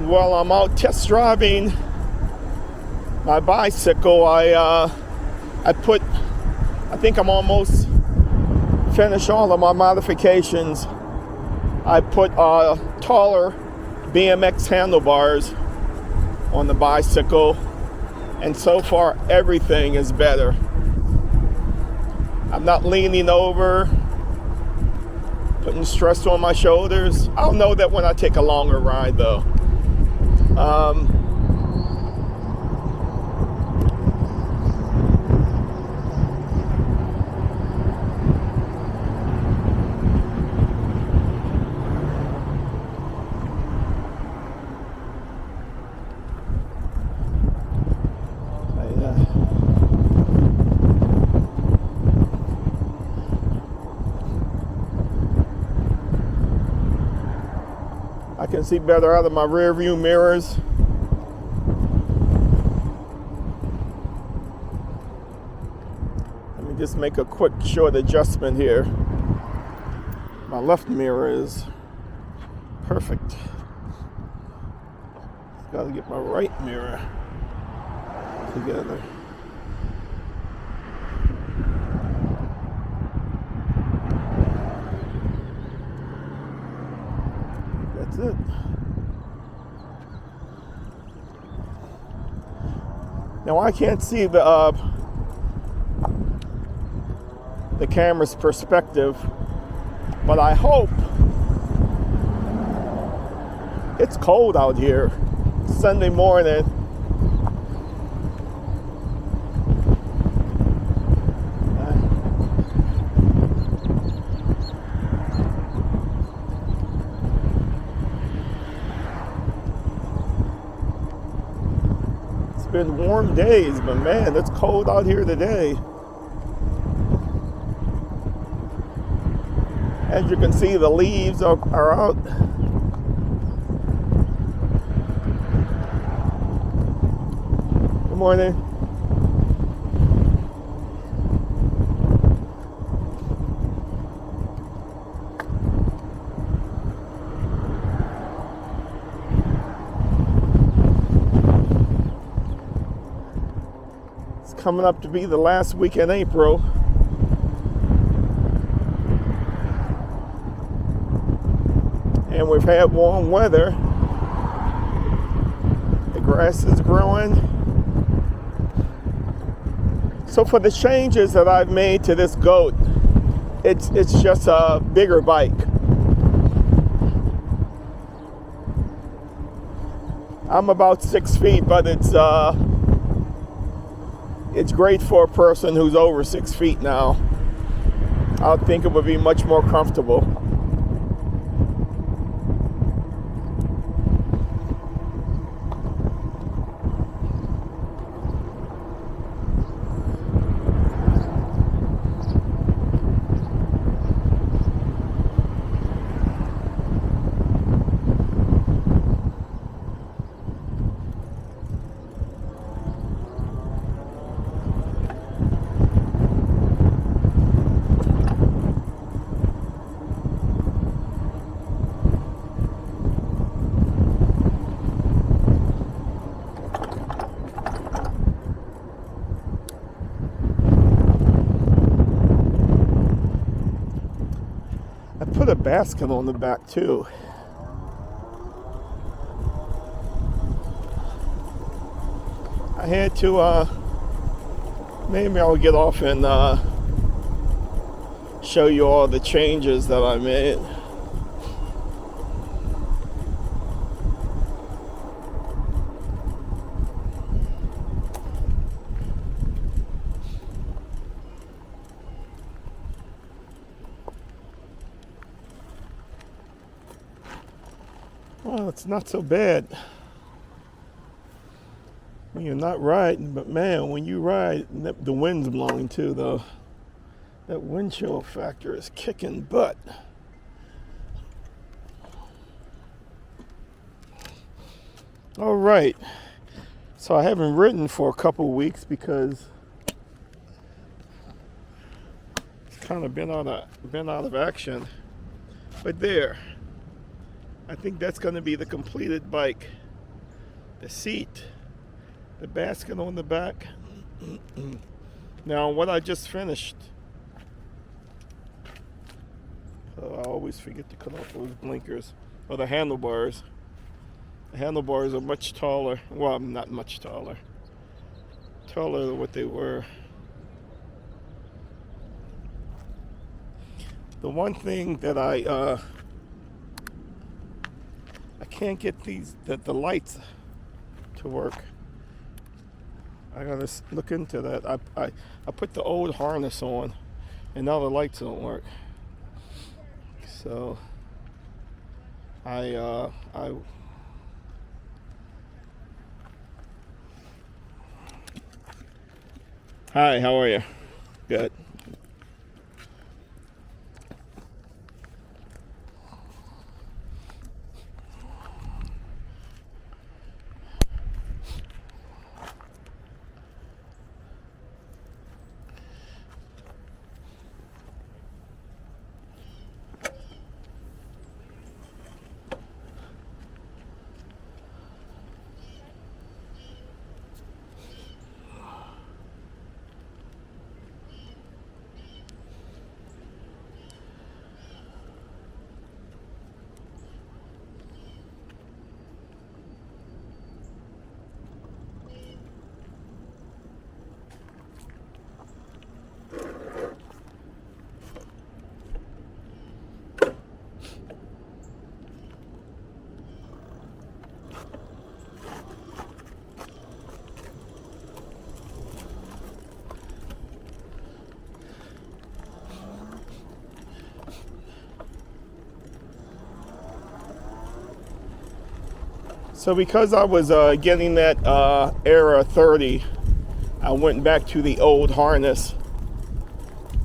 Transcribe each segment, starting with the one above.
while I'm out test driving my bicycle, I think I'm almost finished all of my modifications. I put taller BMX handlebars on the bicycle, and so far everything is better. I'm not leaning over, putting stress on my shoulders. I'll know that when I take a longer ride though. I can see better out of my rear view mirrors. Let me just make a quick short adjustment here. My left mirror is perfect. Got to get my right mirror together. That's it. Now I can't see the camera's perspective, but I hope it's cold out here. Sunday morning. It's been warm days, but man, it's cold out here today. As you can see, the leaves are out. Good morning. It's coming up to be the last week in April. And we've had warm weather. The grass is growing. So for the changes that I've made to this goat, it's just a bigger bike. I'm about 6 feet, but it's great for a person who's over 6 feet now. I think it would be much more comfortable. Put a basket on the back too. I had to maybe I'll get off and show you all the changes that I made. Well, it's not so bad when you're not riding, but man, when you ride, the wind's blowing too, though. That wind chill factor is kicking butt. All right, so I haven't ridden for a couple weeks because it's kind of been out of action. But there. I think that's going to be the completed bike. the seat, the basket on the back. Now, what I just finished, I always forget to cut off those blinkers, or the handlebars. The handlebars are much taller. Well, not much taller. Taller than what they were. The one thing that I can't get the lights to work. I gotta look into that. I put the old harness on, and now the lights don't work. So I Hi, how are you? Good. So because I was getting that Era 30, I went back to the old harness.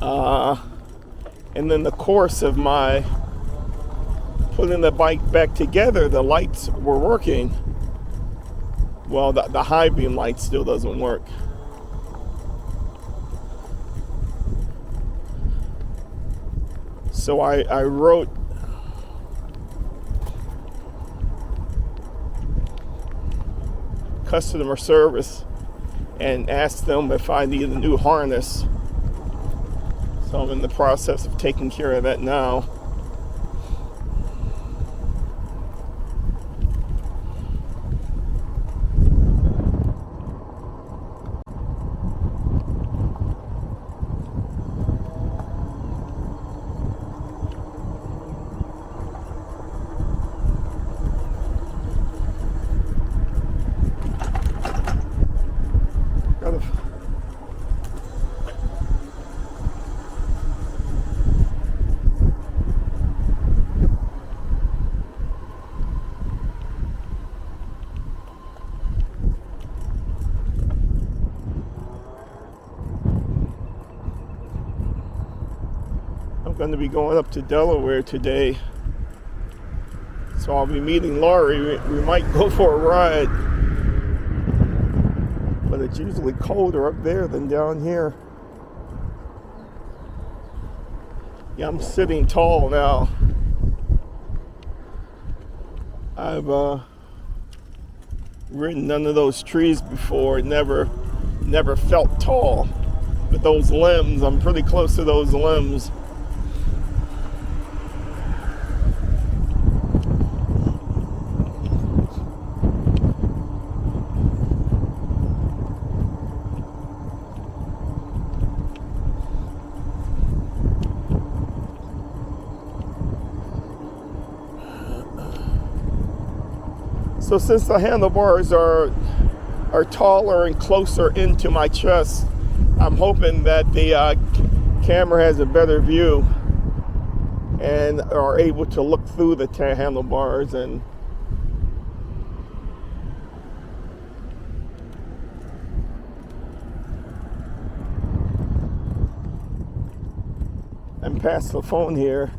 And then the course of my putting the bike back together, the lights were working. Well, the high beam light still doesn't work. So I wrote customer service and asked them if I need a new harness. So I'm in the process of taking care of that now. I'm going to be going up to Delaware today, so I'll be meeting Laurie. We might go for a ride, but it's usually colder up there than down here. Yeah, I'm sitting tall now. I've ridden none of those trees before. Never felt tall. But those limbs, I'm pretty close to those limbs. So since the handlebars are taller and closer into my chest, I'm hoping that the camera has a better view and are able to look through the handlebars and pass the phone here.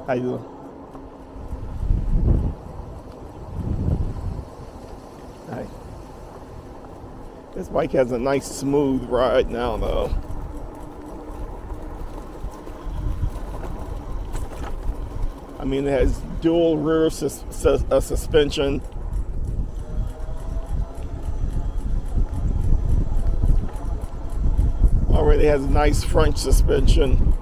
How you doing? Hi. This bike has a nice smooth ride now though. I mean, it has dual rear suspension. Already has nice front suspension.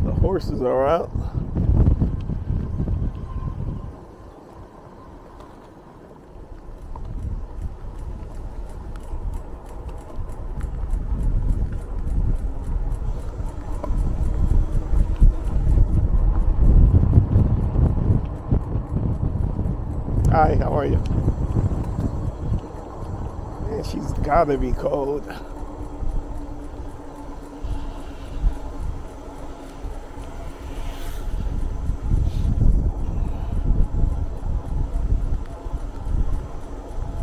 The horses are out. Hi, how are you? Man, she's gotta be cold.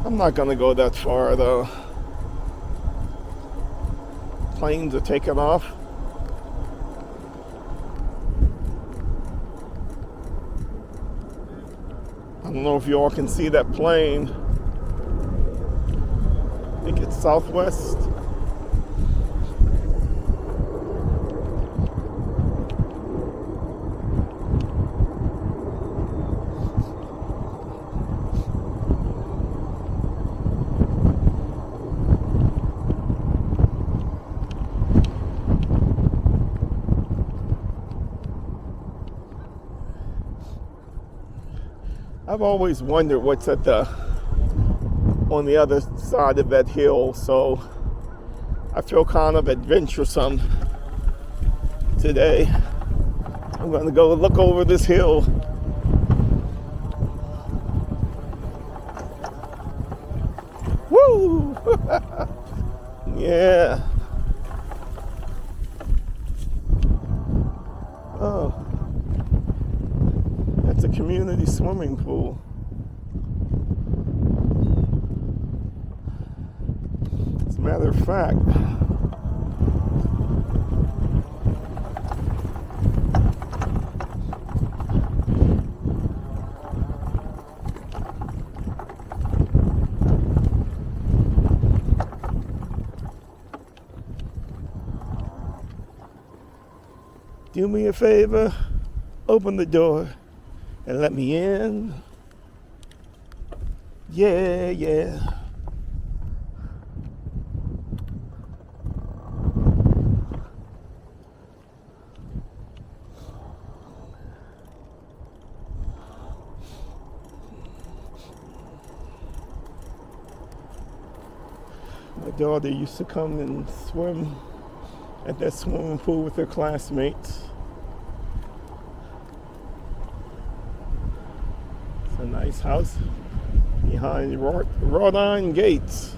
I'm not gonna go that far though. Planes are taking off. I don't know if you all can see that plane. I think it's Southwest. I've always wondered what's on the other side of that hill, so I feel kind of adventuresome today. I'm going to go look over this hill. Woo! Yeah. Oh. It's a community swimming pool. As a matter of fact, do me a favor, open the door and let me in. Yeah, yeah. My daughter used to come and swim at that swimming pool with her classmates. A nice house behind wrought iron gates.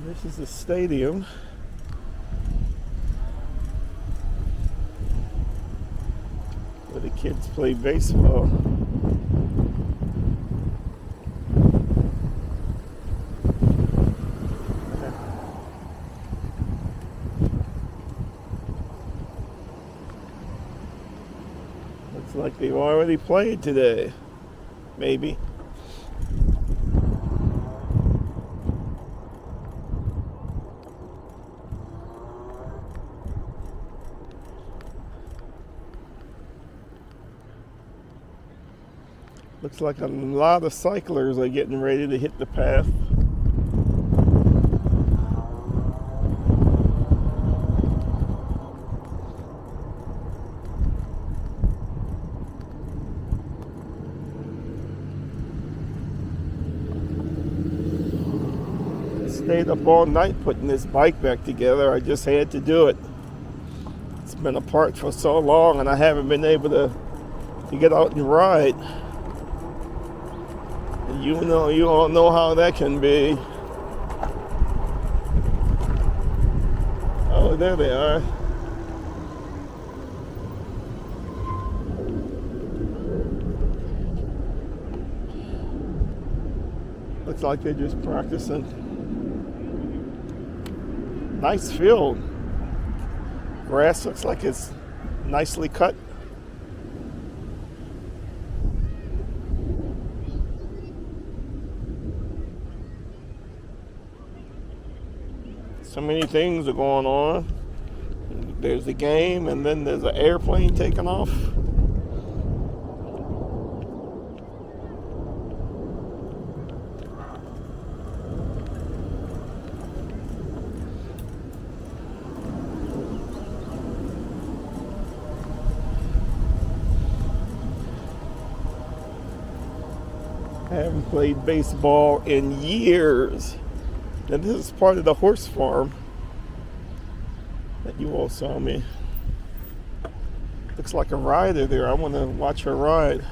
This is the stadium. Where the kids play baseball. Looks like they've already played today. Maybe. Looks like a lot of cyclers are getting ready to hit the path. stayed up all night putting this bike back together. I just had to do it. It's been apart for so long and I haven't been able to get out and ride. And you all know how that can be. Oh, there they are. Looks like they're just practicing. Nice field. Grass looks like it's nicely cut. So many things are going on. There's the game, and then there's an airplane taking off. I haven't played baseball in years. And this is part of the horse farm that you all saw me. Looks like a rider there. I want to watch her ride.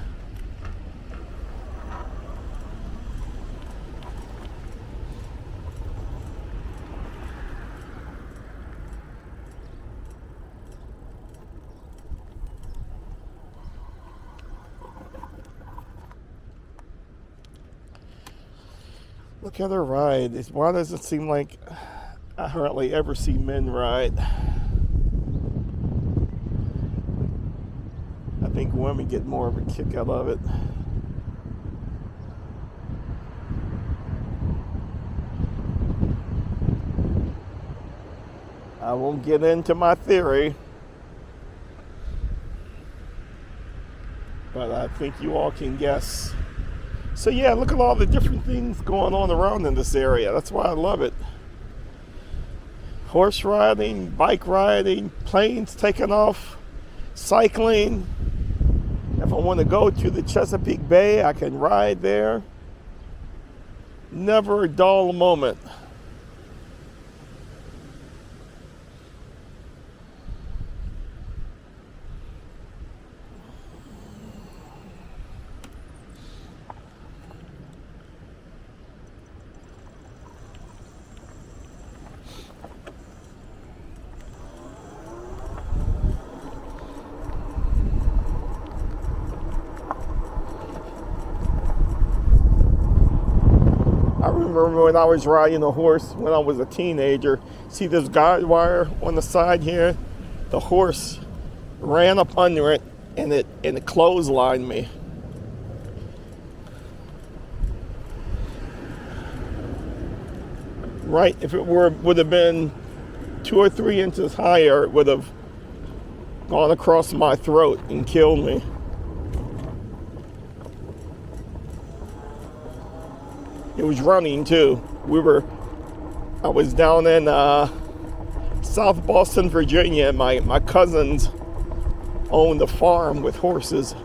Look at her ride. Why does it seem like I hardly ever see men ride? I think women get more of a kick out of it. I won't get into my theory, but I think you all can guess. So yeah, look at all the different things going on around in this area. That's why I love it. Horse riding, bike riding, planes taking off, cycling. If I want to go to the Chesapeake Bay, I can ride there. Never a dull moment. I remember when I was riding a horse when I was a teenager. See this guide wire on the side here? The horse ran up under it and it clotheslined me. Right, if it would have been 2 or 3 inches higher, it would have gone across my throat and killed me. It was running too. I was down in South Boston, Virginia, and my cousins owned a farm with horses,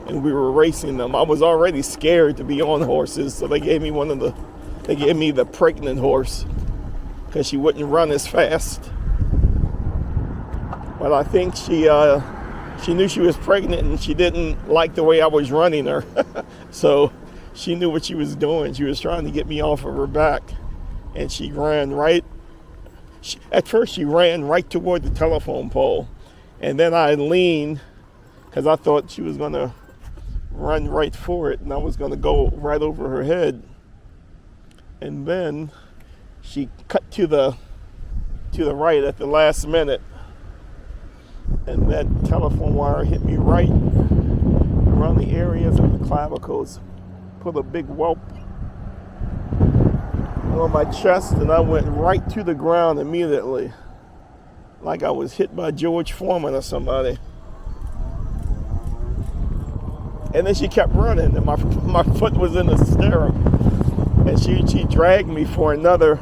and we were racing them. I was already scared to be on horses, so they gave me the pregnant horse because she wouldn't run as fast. But I think she knew she was pregnant, and she didn't like the way I was running her. So she knew what she was doing. She was trying to get me off of her back. And she ran at first she ran right toward the telephone pole. And then I leaned because I thought she was going to run right for it. And I was going to go right over her head. And then she cut to the right at the last minute. And that telephone wire hit me right around the areas of the clavicles. Put a big whelp on my chest, and I went right to the ground immediately, like I was hit by George Foreman or somebody. And then she kept running, and my foot was in the stirrup, and she dragged me for another,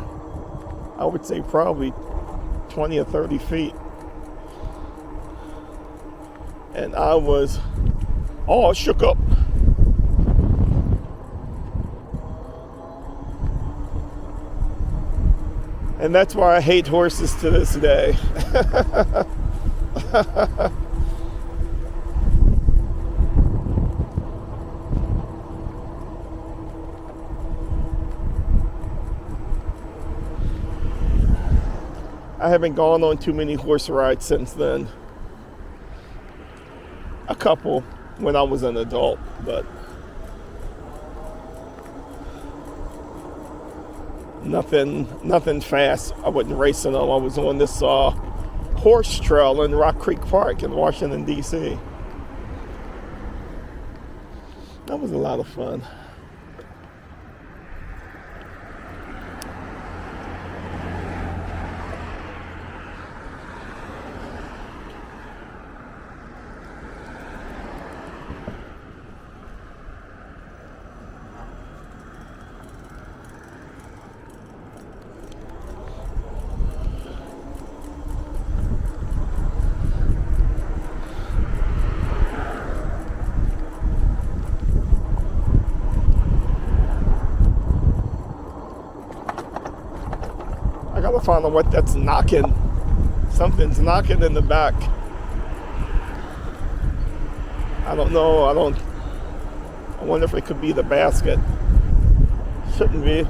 I would say probably 20 or 30 feet, and I was all shook up. And that's why I hate horses to this day. I haven't gone on too many horse rides since then. A couple when I was an adult, but nothing fast. I wasn't racing them. I was on this horse trail in Rock Creek Park in Washington, D.C. That was a lot of fun. I gotta find out what that's knocking. Something's knocking in the back. I don't know. I wonder if it could be the basket. Shouldn't be.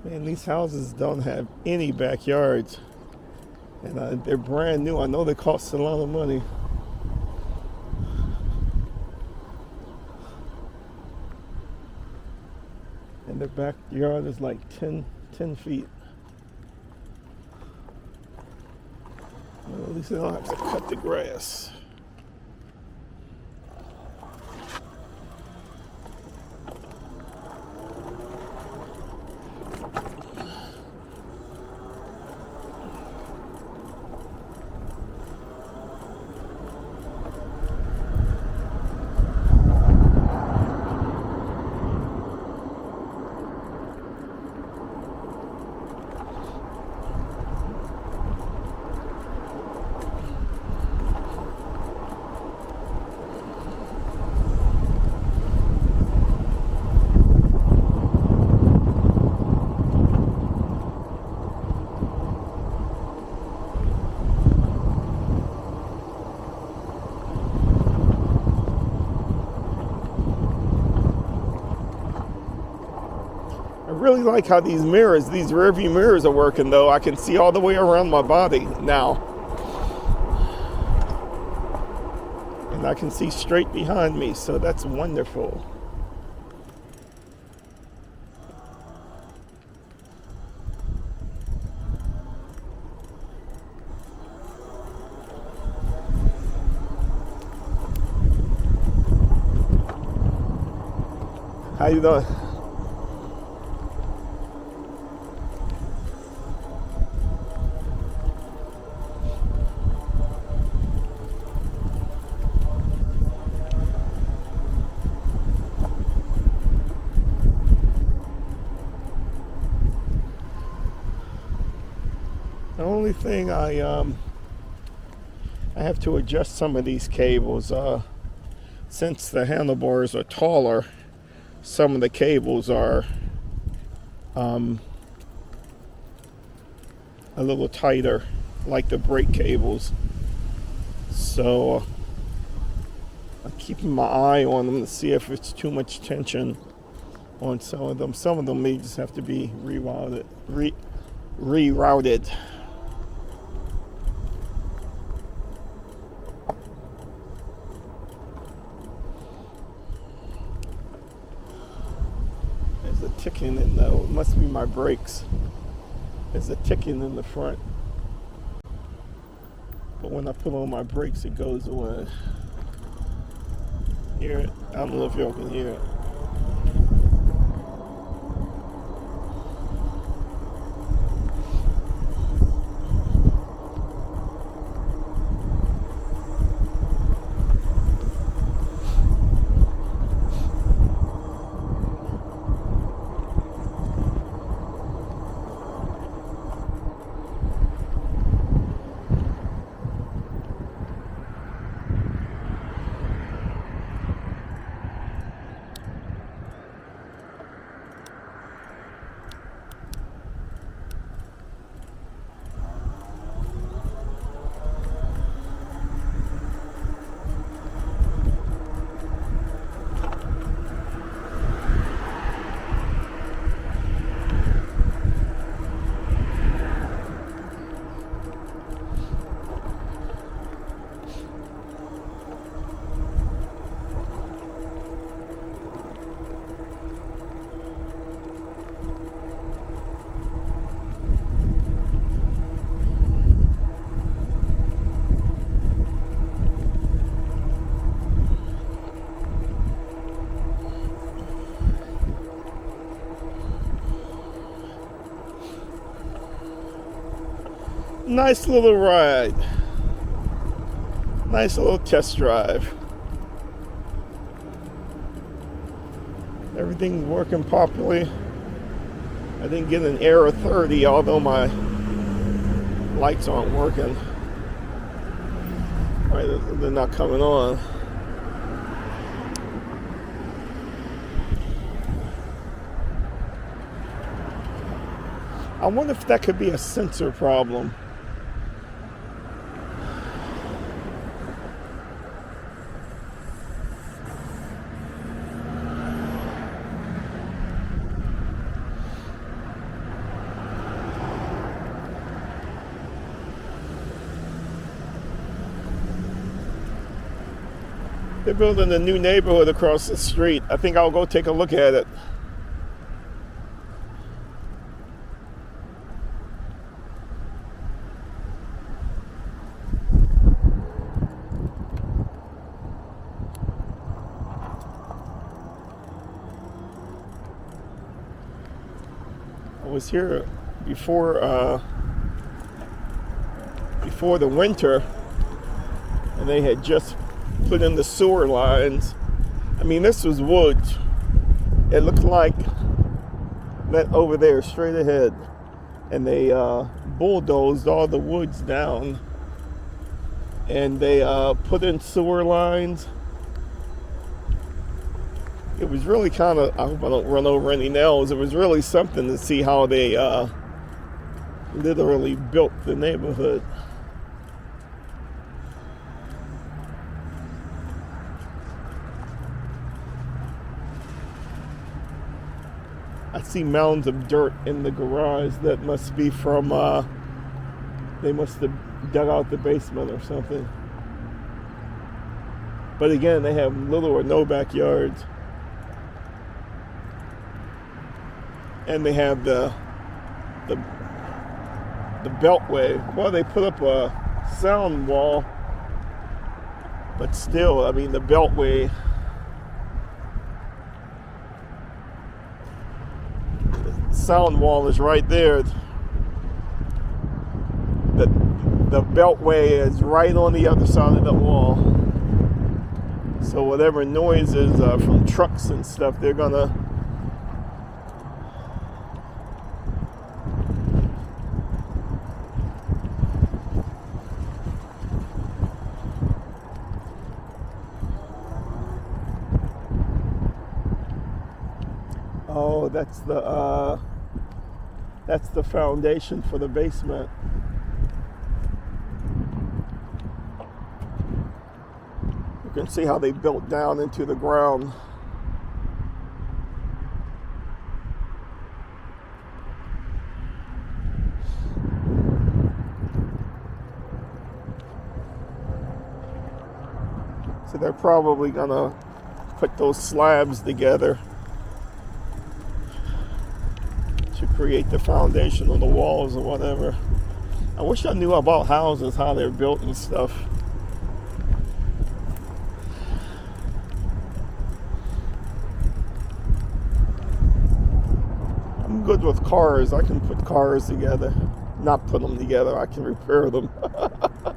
Man, these houses don't have any backyards. And they're brand new. I know they cost a lot of money. And the backyard is like 10 feet. Well, at least they don't have to cut the grass. I really like how these rear view mirrors are working though. I can see all the way around my body now. And I can see straight behind me, so that's wonderful. How you doing? The only thing I have to adjust some of these cables. Since the handlebars are taller, some of the cables are a little tighter, like the brake cables. So I'm keeping my eye on them to see if it's too much tension on some of them. Some of them may just have to be rerouted. ticking in though. It must be my brakes. There's a ticking in the front. But when I put on my brakes, it goes away. Hear it? I don't know if y'all can hear it. Nice little ride. Nice little test drive. Everything's working properly. I didn't get an error 30, although my lights aren't working. Right, they're not coming on. I wonder if that could be a sensor problem. They're building a new neighborhood across the street. I think I'll go take a look at it. I was here before the winter, and they had just put in the sewer lines. I mean, this was woods. It looked like that over there, straight ahead. And they bulldozed all the woods down. And they put in sewer lines. It was really kind of, I hope I don't run over any nails. It was really something to see how they literally built the neighborhood. I see mounds of dirt in the garage that must be from, they must have dug out the basement or something. But again, they have little or no backyards. And they have the beltway. Well, they put up a sound wall, but still, I mean, the beltway, sound wall is right there. The beltway is right on the other side of the wall. So whatever noises from trucks and stuff, they're gonna oh, that's the foundation for the basement. You can see how they built down into the ground. So they're probably gonna put those slabs together. create the foundation of the walls or whatever. I wish I knew about houses, how they're built and stuff. I'm good with cars. I can put cars together. Not put them together, I can repair them. I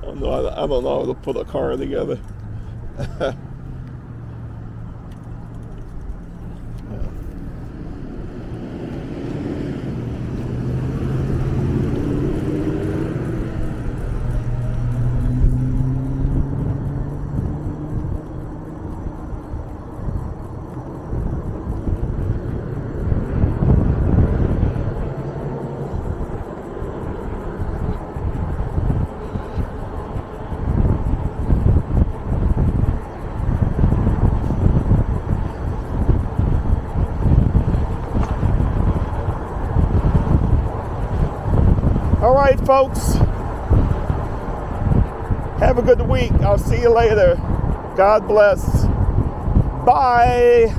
don't know how to put a car together. All right, folks. Have a good week. I'll see you later. God bless. Bye.